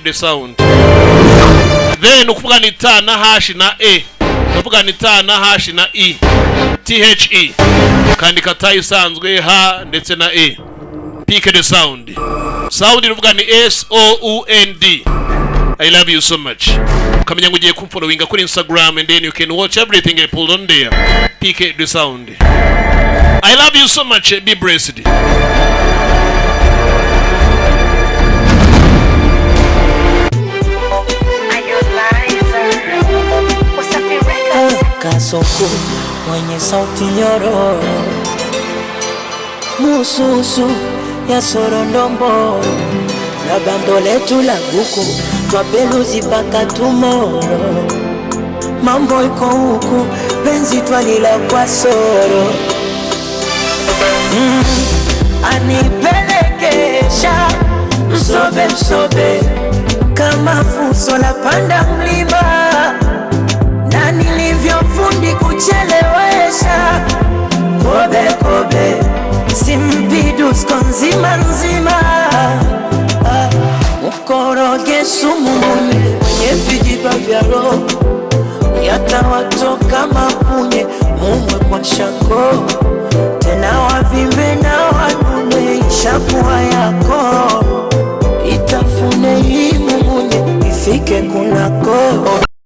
the sound. Then ukuvuga ni ta na hash na e. Ukuvuga ni ta na hash na e. THE. Ukandika ta isanzwe ha ndetse na e. Pick the sound. Sound ukuvuga ni SOUND. I love you so much. Kamenya ngo ugiye kumfollowinga kuri Instagram and then you can watch everything I pulled on there. Pick the sound. I love you so much. Be blessed. Kasoko mwenye sauti nyororo, mususu ya sorondombo, na bando letu la buku twapeluzi paka tumoro. Mambo iko huku penzi twalila kwa soro. Anipelekesha msobe msobe kama fuso la panda mlima, na nilivyofundi kuchelewesha kobe kobe simpidu skonzima nzima. Mkoroge sumu mwenye vijiba vya roho, yatawatoka mapunye mumwe kwa shako, tena wavimbe na wanune ishakuwa